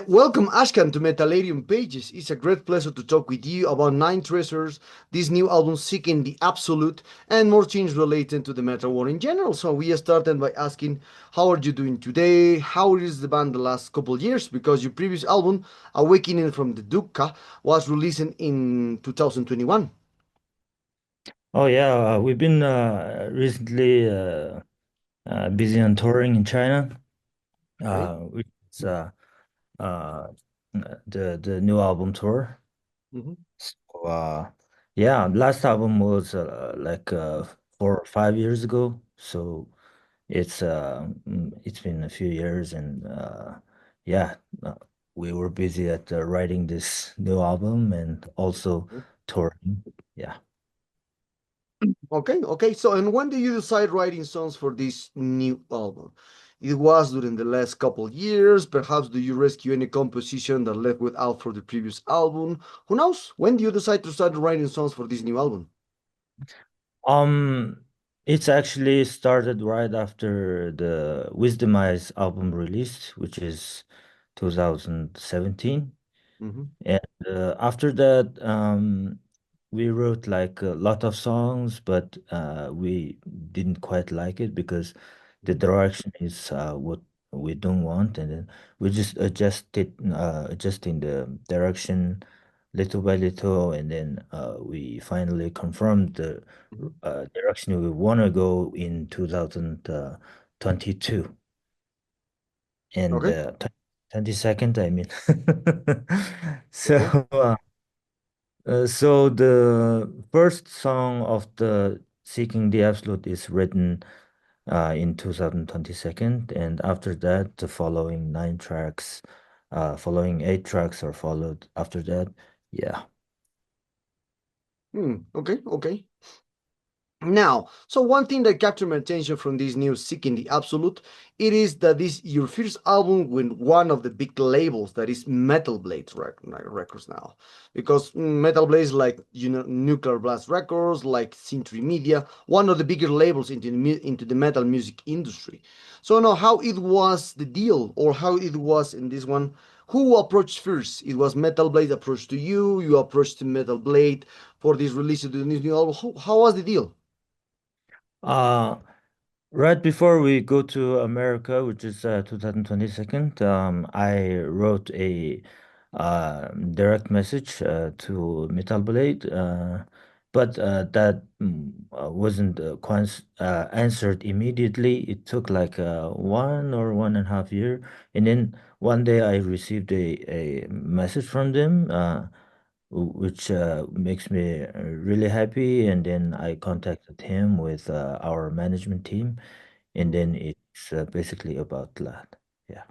Welcome, Ashkan, to Metalarium Pages. It's a great pleasure to talk with you about Nine Treasures, this new album seeking the absolute, and more things related to the metal world in general. So we started by asking, how are you doing today? How is the band the last couple years? Because your previous album, Awakening from the Dukkha, was released in 2021. Oh yeah, we've been recently busy on touring in China, Okay. which is uh, the new album tour. Hmm. So yeah, last album was 4 or 5 years ago. So it's been a few years, and yeah, uh, we were busy at writing this new album and also touring. Yeah. Okay, okay. So, and when did you decide writing songs for this new album? It was during the last couple years. Perhaps do you rescue any composition that left without for the previous album? Who knows? When do you decide to start writing songs for this new album? Um, it's actually started right after the Wisdom Eyes album released, which is 2017. Mm-hmm. And after that, we wrote like a lot of songs, but we didn't quite like it because the direction is what we don't want, and then we just adjusting the direction little by little, and then we finally confirmed the Mm-hmm. direction we want to go in 2022 and Okay, 22nd, I mean. So. okay. So the first song of the Seeking the Absolute is written in 2022, and after that, the following following 8 tracks are followed after that. Yeah. Okay, okay. Now, so one thing that captured my attention from this new Seeking the Absolute, it is that this your first album with one of the big labels that is Metal Blade Records now, because Metal Blade is like Nuclear Blast Records, like Century Media, one of the bigger labels into the metal music industry. So now, how it was the deal, or how it was in this one? Who approached first? It was Metal Blade approached to you. You approached to Metal Blade for this release of the new album. How was the deal? Uh, Right before we go to America, which is 2022, I wrote a direct message to Metal Blade, but that wasn't quite answered immediately. It took like 1 or 1.5 year, and then one day I received a message from them, which makes me really happy. And then I contacted him with our management team, and Mhm. then it's basically about that. Yeah.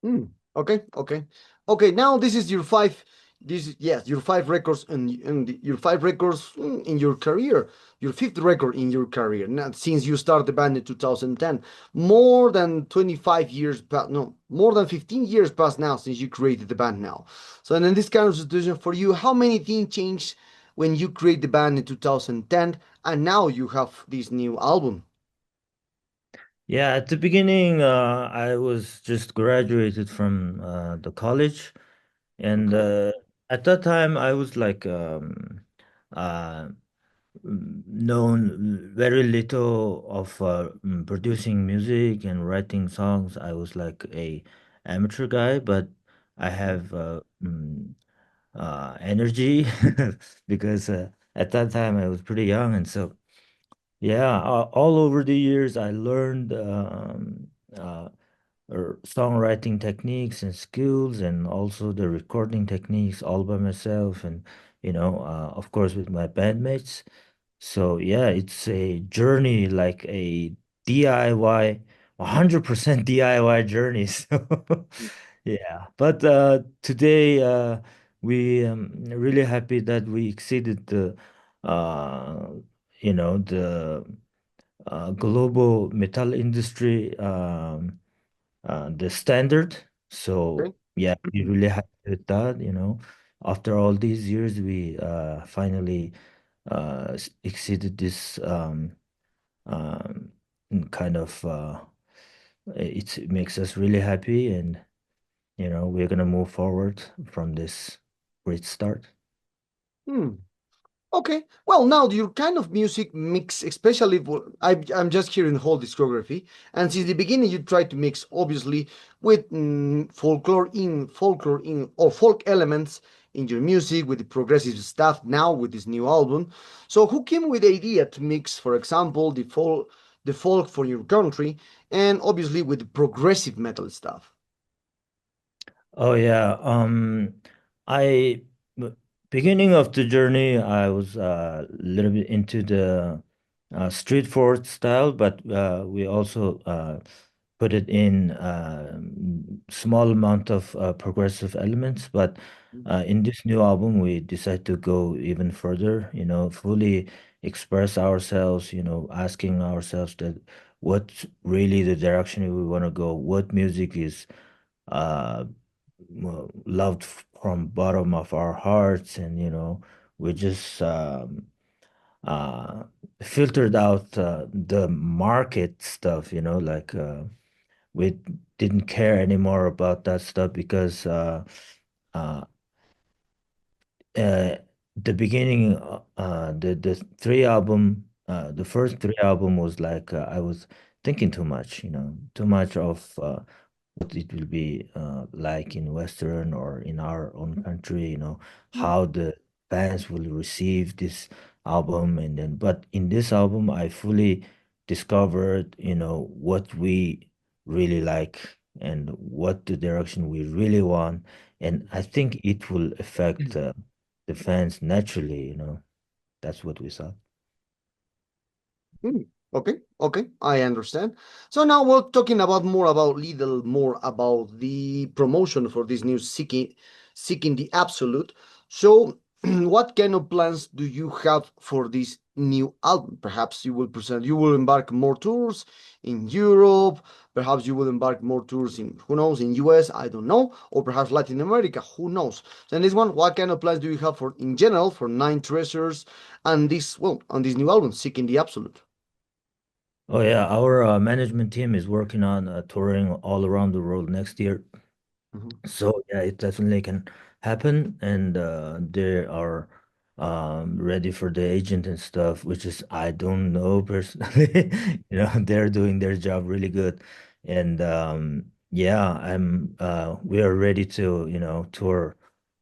Mm, okay, okay, okay. Now this is your five. This is yes, your five records and your five records in your career. Your fifth record in your career. Now, since you started the band in 2010, more than 25 years past. No, more than 15 years past now since you created the band. Now, so and in this kind of situation for you, how many things changed when you create the band in 2010, and now you have this new album? Yeah, at the beginning, I was just graduated from the college, and Okay. at that time, I was like uh, known very little of producing music and writing songs. I was like a amateur guy, but I have energy because at that time I was pretty young, and so yeah, all over the years I learned uh, songwriting techniques and skills, and also the recording techniques all by myself, and of course with my bandmates. So yeah, it's a journey, like a DIY, 100% DIY journey. So yeah, but today we really happy that we exceeded uh the global metal industry the standard. So Okay. yeah, we really happy with that. After all these years, we finally exceeded this um, kind of it makes us really happy. And we're gonna move forward from this great start. Hmm. Okay. Well, now your kind of music mix, especially I'm just hearing the whole discography, and since the beginning you try to mix obviously with folklore in or folk elements in your music with the progressive stuff now with this new album. So who came with the idea to mix, for example, the folk for your country, and obviously with the progressive metal stuff? Oh yeah. I b- Beginning of the journey, I was a little bit into the street forward style, but we also put it in small amount of progressive elements. But in this new album, we decided to go even further. Fully express ourselves. Asking ourselves that what's really the direction we want to go. What music is uh loved from bottom of our hearts, and we just uh filtered out the market stuff, like we didn't care anymore about that stuff because uh uh, the beginning, the the first three album was like I was thinking too much, too much of what it will be like in Western or in our own country, how the fans will receive this album, and then, but in this album, I fully discovered, what we really like and what the direction we really want, and I think it will affect the fans naturally, That's what we saw. Hmm. Okay, okay, I understand. So now we're talking about little more about the promotion for this new seeking the absolute. So, what kind of plans do you have for this new album? Perhaps you will embark more tours in Europe. Perhaps you will embark more tours in, who knows, in US. I don't know, or perhaps Latin America. Who knows? So, in this one, what kind of plans do you have for in general for Nine Treasures and on this new album, Seeking the Absolute? Oh yeah, our management team is working on touring all around the world next year. Mhm. So yeah, it definitely can happen, and they are ready for the agent and stuff, which is I don't know personally. They're doing their job really good, and yeah, we are ready to tour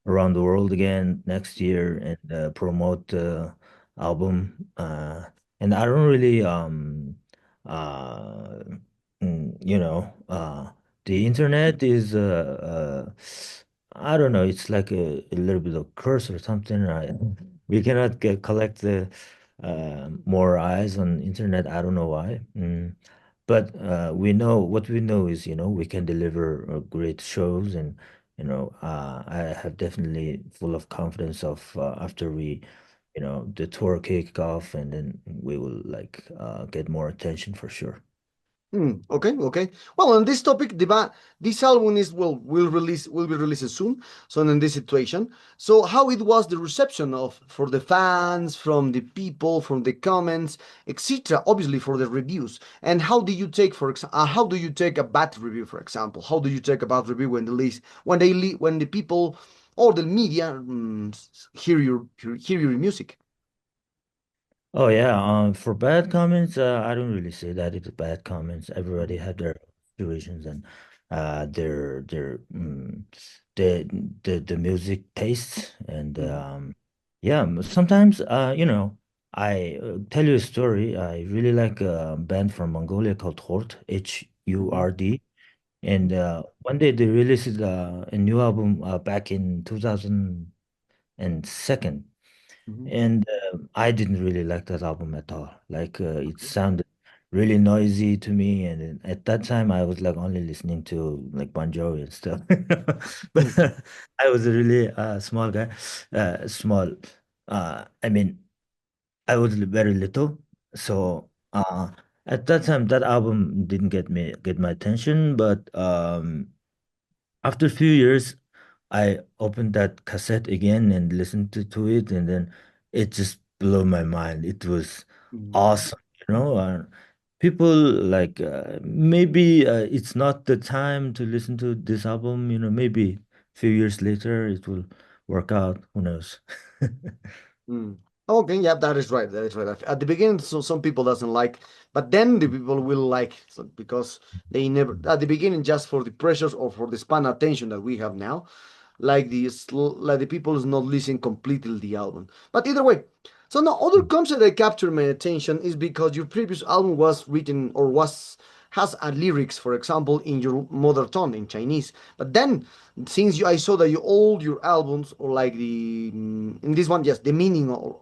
around the world again next year and promote the album. And I don't really uh the internet is I don't know, it's like a little bit of curse or something. We cannot collect the more eyes on internet. I don't know why. But we know what we know is, we can deliver great shows, and I have definitely full of confidence of after we the tour kick off, and then we will like get more attention for sure. Okay, okay. Well, on this topic, this album will be released soon. So in this situation, so how it was the reception of for the fans, from the people, from the comments, etc. Obviously for the reviews, and how do you take, how do you take a bad review, for example? How do you take a bad review when the people or the media hear your music? Oh yeah, for bad comments, I don't really say that it's bad comments. Everybody have their situations and their the the music tastes, and yeah, sometimes I tell you a story. I really like a band from Mongolia called Hord, Hurd, and one day they released a new album back in 2002. And I didn't really like that album at all. Like it sounded really noisy to me, and at that time I was like only listening to like Bon Jovi and stuff. But I was a really small guy, small. I mean, I was very little, so at that time that album didn't get my attention. But after a few years, I opened that cassette again and listened to it, and then it just blew my mind. It was awesome, people like maybe it's not the time to listen to this album, maybe a few years later it will work out. Who knows? Mm. Okay, yeah, that is right. That is right. At the beginning, so some people doesn't like, but then the people will like so because they never at the beginning just for the pressures or for the span attention that we have now, like the people is not listening completely the album. But either way, so now other concept that captured my attention is because your previous album was written or was has a lyrics, for example, in your mother tongue in Chinese. But then since I saw that all your albums or like in this one, yes, the meaning or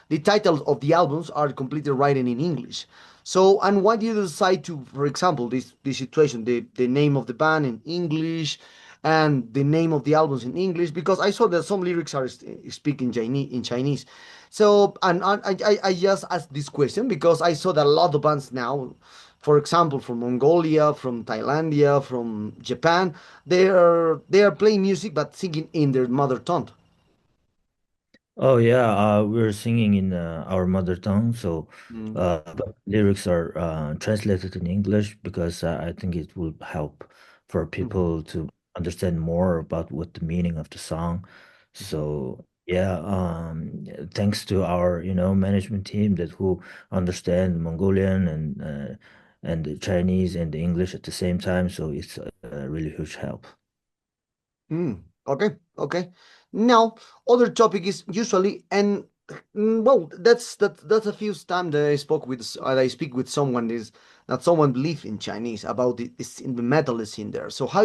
the titles of the albums are completely written in English. So, and why do you decide to, for example, this situation, the name of the band in English, and the name of the albums in English? Because I saw that some lyrics are speak in Chinese. So, and I just asked this question because I saw that a lot of bands now, for example, from Mongolia, from Thailandia, from Japan, they are playing music but singing in their mother tongue. Oh yeah, we're singing in our mother tongue, so Mm, but lyrics are translated in English because I think it will help for mhm, people to understand more about what the meaning of the song. mhm, So yeah, thanks to our management team that who understand Mongolian and the Chinese and the English at the same time, so it's a really huge help. Okay, okay. Now, other topic is usually and well, that's a few times that I spoke with I speak with someone is that someone believe in Chinese about this in the metal scene there. So how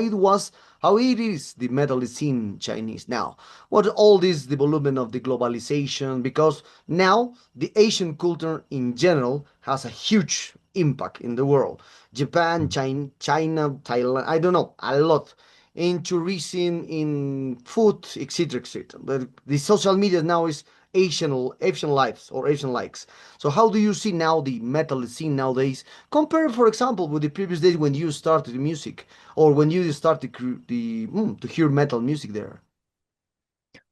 it is the metal scene in Chinese now. What all this development of the globalization because now the Asian culture in general has a huge impact in the world. Japan, China, Thailand, I don't know, a lot in tourism, in food, etc., etc. But the social media now is Asian lives or Asian likes. So how do you see now the metal scene nowadays? Compare, for example, with the previous days when you started the music or when you started to hear metal music there.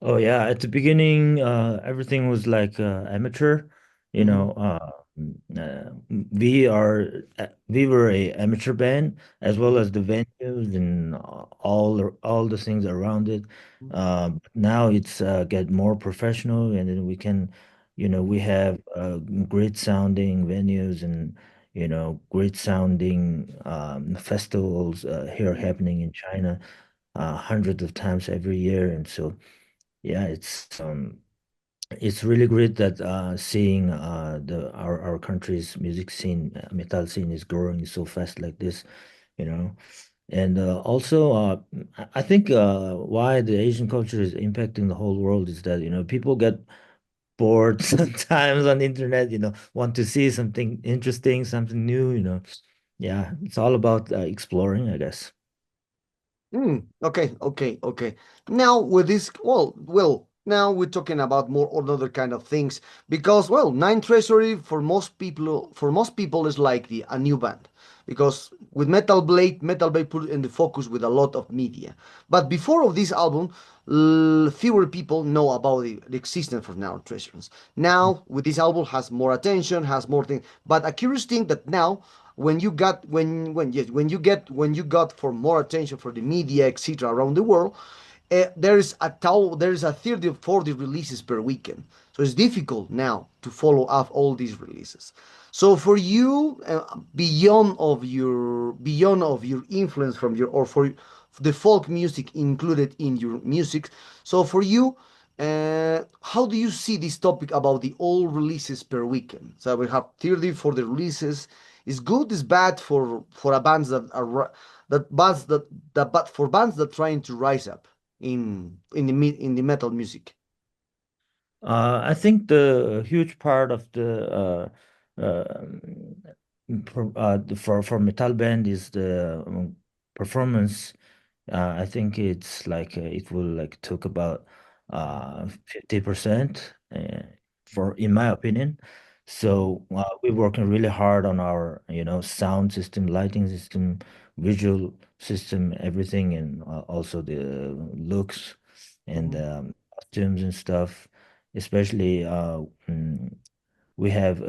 Oh yeah, at the beginning, everything was like amateur. You Mm-hmm, know, we were a amateur band as well mm-hmm, as the venues and all the things around it. Now it's get more professional, and then we can, we have great sounding venues and great sounding festivals here mm-hmm, happening in China hundreds of times every year, and so. Yeah, it's really great that seeing the our country's music scene, metal scene is growing so fast like this, you know. And also, I think why the Asian culture is impacting the whole world is that, people get bored sometimes on the internet, want to see something interesting, something new. Yeah, it's all about exploring, I guess. Okay, okay, okay. Now with this, now we're talking about more other kind of things because, Nine Treasury for most people is like a new band because with Metal Blade put in the focus with a lot of media. But before of this album, fewer people know about the existence for Nine Treasuries. Now with this album has more attention, has more things. But a curious thing that now when you got when you got for more attention for the media etc around the world there is a 30 or 40 releases per weekend, so it's difficult now to follow up all these releases. So for you, beyond of your influence from your or for the folk music included in your music, so for you, how do you see this topic about the all releases per weekend? So we have 30 for the releases. Is good, is bad for a bands that are that bands that but for bands that trying to rise up in the metal music. I think the huge part of for metal band is the performance. I think it's like it will like took about 50% for in my opinion. Mhm, So we're working really hard on our sound system, lighting system, visual system, everything, and also the looks and mhm, costumes and stuff. Especially we have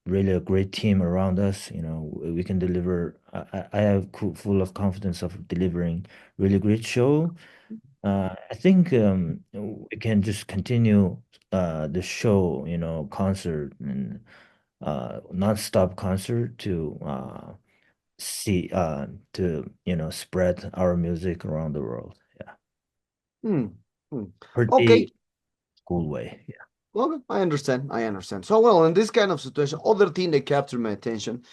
really a great team around us. We can deliver. I have full of confidence of delivering really great show. I think we can just continue the show, concert and non-stop concert see to spread our music around the world. Yeah, Hmm. Hmm. Okay. pretty cool way. Yeah. Okay, I understand. I understand. So, well, in this kind of situation, other thing that captured my attention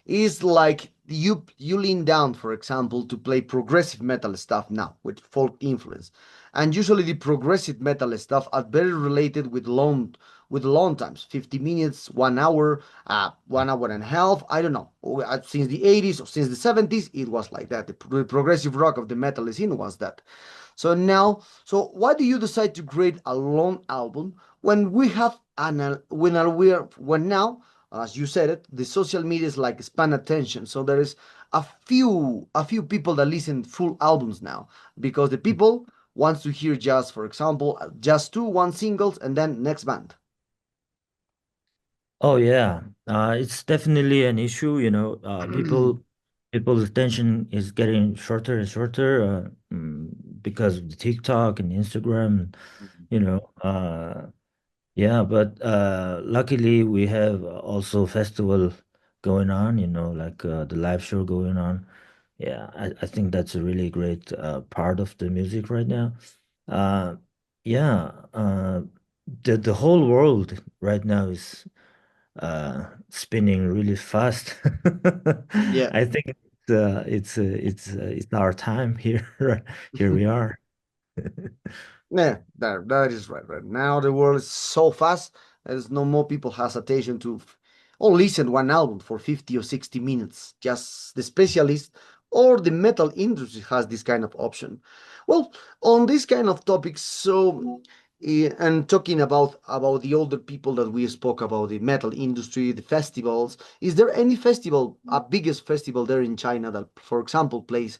is like you lean down, for example, to play progressive metal stuff now with folk influence, and usually the progressive metal stuff are very related with long times, 50 minutes, 1 hour, 1 hour and a half. I don't know. Since the 80s or since the 70s, it was like that. The progressive rock of the metal scene was that. So why do you decide to create a long album when we have when now, as you said it, the social media is like span attention. So there is a few people that listen full albums now because the people wants to hear just, for example, just two one singles and then next band. Oh yeah, it's definitely an issue. People's attention is getting shorter and shorter because of the TikTok and Instagram. You know, yeah, but luckily we have also festival going on. Like the live show going on. Yeah, I think that's a really great part of the music right now. Uh, yeah, the whole world right now is spinning really fast. Yeah. I think it's our time here. Here we are. Yeah, that is right. Right now, the world is so fast. There's no more people has attention to or listen one album for 50 or 60 minutes. Just the specialist or the metal industry has this kind of option. Well, on this kind of topics, so and talking about the older people that we spoke about, the metal industry, the festivals. Is there any festival, a biggest festival there in China that, for example, plays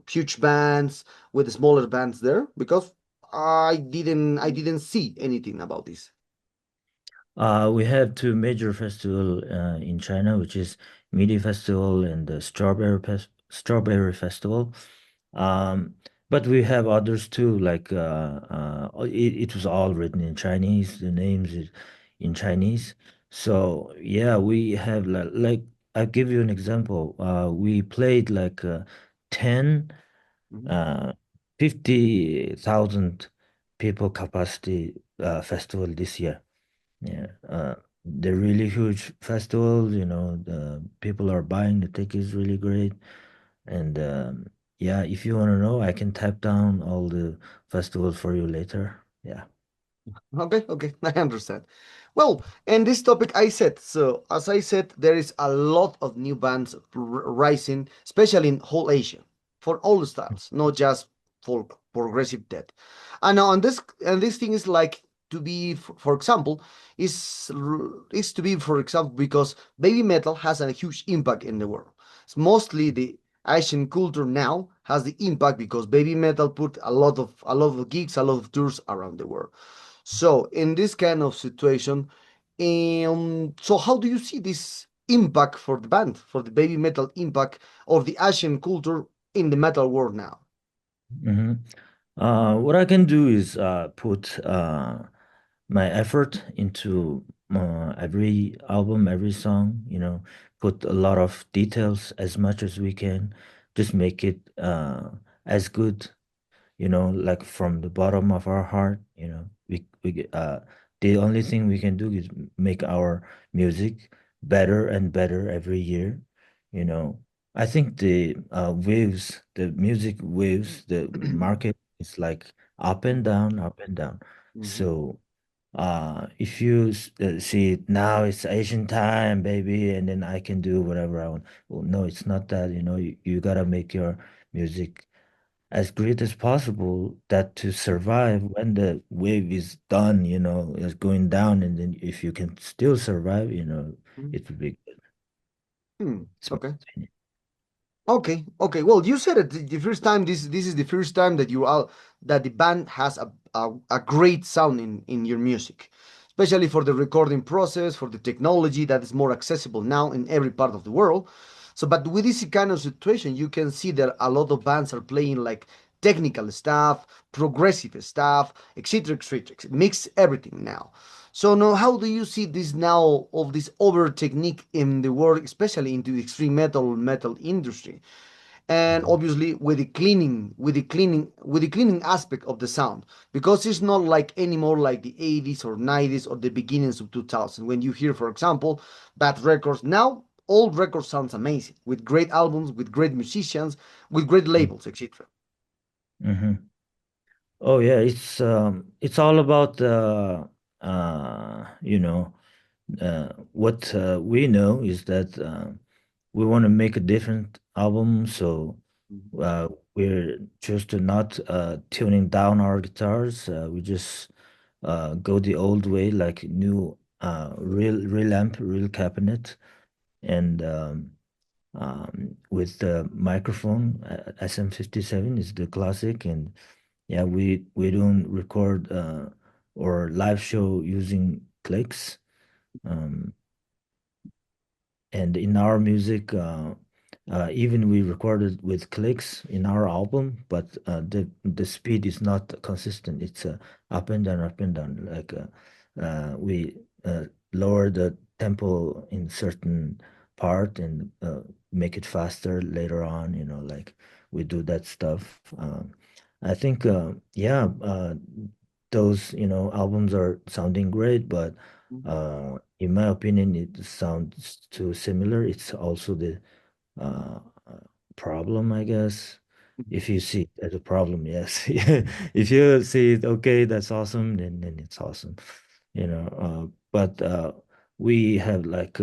huge bands with smaller bands there? Because I didn't see anything about this. We have two major festival in China, which is Midi Festival and the Strawberry Festival. Um, but we have others too, like it was all written in Chinese. The names is in Chinese. So yeah, we have like I'll give you an example. We played like 10, Mhm. uh, 50,000 people capacity festival this year. Yeah, they're really huge festivals. The people are buying the tickets really great. And yeah, if you want to know, I can type down all the festivals for you later. Yeah. Okay, okay, I understand. Well, in this topic, I said so. As I said, there is a lot of new bands rising, especially in whole Asia, for all the styles, not just for progressive death. And now, and this thing is like to be, for example, is to be, for example, because baby metal has a huge impact in the world. It's mostly the Asian culture now has the impact because baby metal put a lot of gigs, a lot of tours around the world. So in this kind of situation, so how do you see this impact for the band, for the baby metal impact of the Asian culture in the metal world now? hmm what I can do is put my effort into every album, every song, put a lot of details as much as we can, just make it as good, like from the bottom of our heart. The only thing we can do is make our music better and better every year. you know I think the music waves, the market is like up and down, up and down. Mhm. So if you see it now, it's Asian time, baby, and then I can do whatever I want. Well, no, it's not that. You gotta make your music as great as possible, that to survive when the wave is done, is going down, and then if you can still survive, Mhm. it would be good. Hmm. It's my Okay. opinion. Okay. Okay. Well, you said it the first time. This is the first time that you all that the band has a great sound in your music, especially for the recording process, for the technology that is more accessible now in every part of the world. So, but with this kind of situation, you can see that a lot of bands are playing like technical stuff, progressive stuff, etc., etc. Mix everything now. So now, how do you see this now of this over technique in the world, especially into the extreme metal industry? And Mhm. obviously with the cleaning aspect of the sound, because it's not like anymore like the 80s or 90s or the beginnings of 2000 when you hear, for example, bad records. Now old records sounds amazing with great albums, with great musicians, with great labels, etc. Mhm. Oh yeah, it's all about you know what we know is that we want to make a different album, so we're just to not tuning down our guitars. We just go the old way, like new real amp, real cabinet, and with the microphone. SM57 is the classic, and yeah, we don't record or live show using clicks. Um, and in our music, even we recorded with clicks in our album, but the speed is not consistent. It's up and down, up and down. Like we lower the tempo in certain part and make it faster later on. Like we do that stuff. I think, yeah, those albums are sounding great, but in my opinion, it sounds too similar. It's also the uh, uh, problem, I guess. If you see it as a problem, yes. If you see it, okay, that's awesome, then it's awesome. But we have like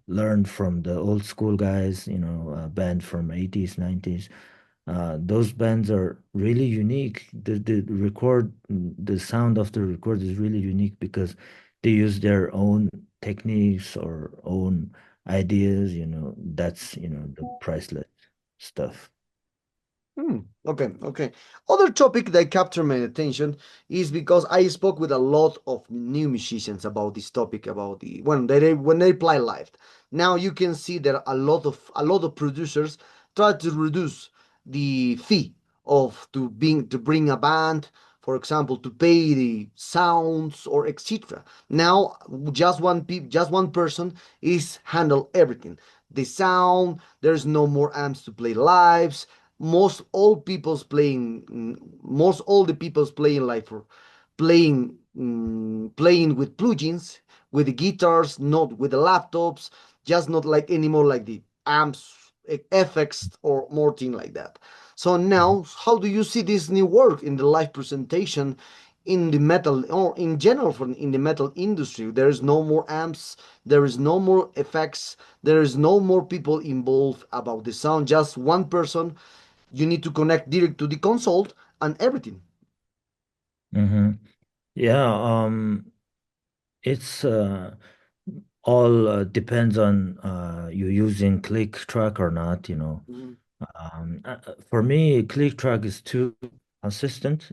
learned from the old school guys, band from 80s, 90s. Those bands are really unique. The sound of the record is really unique because they use their own techniques or own ideas. That's the priceless stuff. Okay, okay. Other topic that captured my attention is because I spoke with a lot of new musicians about this topic, about the when they play live. Now you can see that a lot of producers try to reduce the fee of to bring a band, for example, to pay the sounds or etc. Now just one person is handle everything. The sound, there's no more amps to play lives. Most all the people's playing like for playing with plugins, with the guitars, not with the laptops, just not like anymore like the amps, effects or more thing like that. So Mhm. now, how do you see this new work in the live presentation in the metal or in general in the metal industry? There is no more amps, there is no more effects, there is no more people involved about the sound, just one person. You need to connect direct to the console and everything. Mhm. Yeah, it's all depends on you using click track or not. Mhm. For me, click track is too consistent.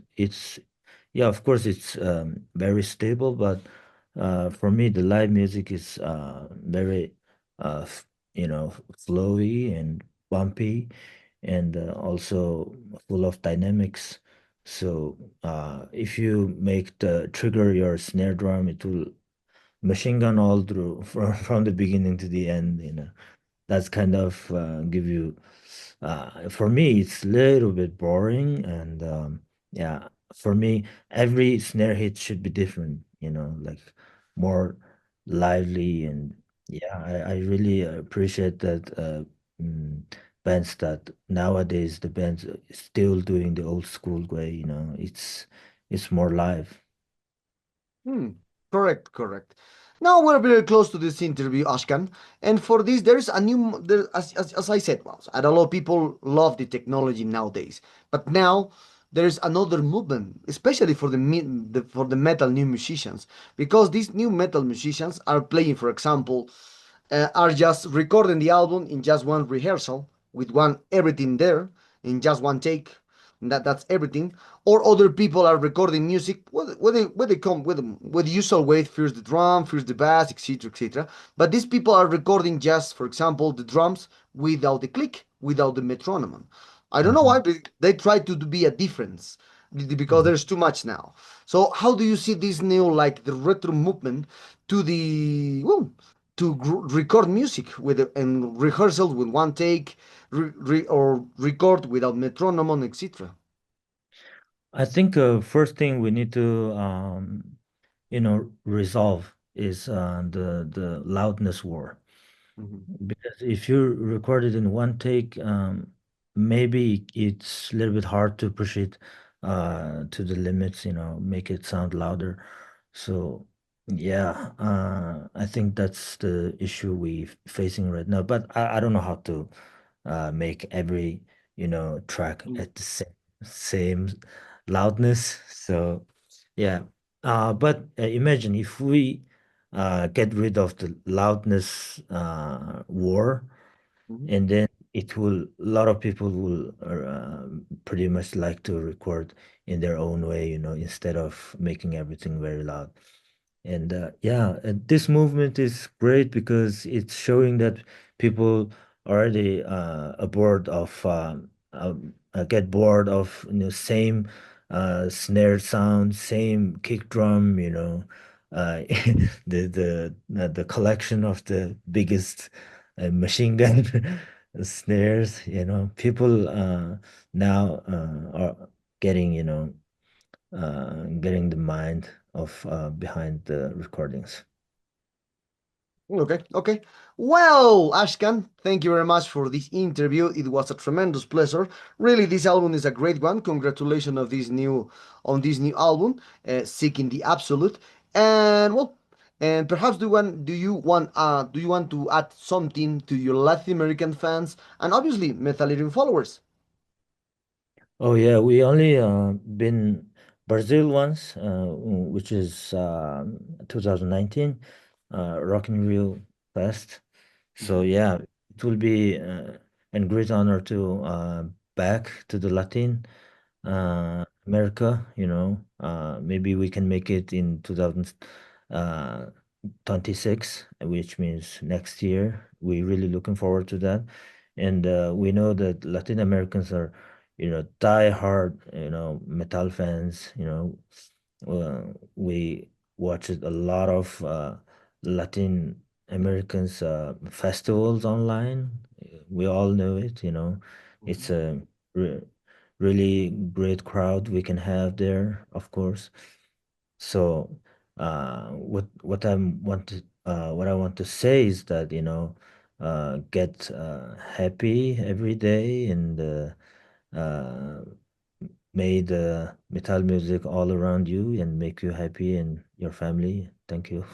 Yeah, of course, it's very stable, but for me, the live music is very, flowy and bumpy, and also full of dynamics. So if you make the trigger your snare drum, it will machine gun all through from the beginning to the end. That's kind of give you for me it's a little bit boring, and yeah, for me every snare hit should be different, like more lively. And yeah, I really appreciate that mm, bands that nowadays the bands still doing the old school way. It's more live. Hmm. Correct, correct. Now we're very close to this interview, Ashkan, and for this there is a new, as I said, well, and a lot of people love the technology nowadays, but now there is another movement, especially for for the metal new musicians, because these new metal musicians are playing, for example, are just recording the album in just one rehearsal with one everything there in just one take. that's everything. Or other people are recording music where they come with the usual way, first the drum, first the bass, etc., etc. But these people are recording just, for example, the drums without the click, without the metronome. I don't know why, Mhm. but they try to be a difference because Mhm. there's too much now. So how do you see this new, like the retro movement to the well, to record music with and rehearsals with one take, or record without metronome, etc. I think first thing we need to resolve is the loudness war. Mhm, Because if you record it in one take, maybe it's a little bit hard to push it to the limits, make it sound louder. So yeah, I think that's the issue we facing right now. But I don't know how to make every, track mhm, at the same loudness. So yeah. But imagine if we get rid of the loudness war, mhm, and then a lot of people will pretty much like to record in their own way, instead of making everything very loud. And yeah, this movement is great because it's showing that people already bored of get bored of same snare sound, same kick drum, the collection of the biggest machine gun snares. People now are getting getting the mind of behind the recordings. Okay, okay. Well, Ashkan, thank you very much for this interview. It was a tremendous pleasure. Really, this album is a great one. Congratulations on this new album, Seeking the Absolute. And well, and perhaps do you want to add something to your Latin American fans and obviously Metallica followers? Oh yeah, we only been Brazil once, which is 2019, Rock in Rio Fest. So Mhm, yeah, it will be a great honor to back to the Latin America. Maybe we can make it in 2026, which means next year. We're really looking forward to that, and we know that Latin Americans are, die hard, metal fans. We watched a lot of Latin Americans festivals online. We all know it. It's mhm. a re really great crowd we can have there, of course. So, what I want to say is that, get happy every day, and uh, may the metal music all around you and make you happy and your family. Thank you.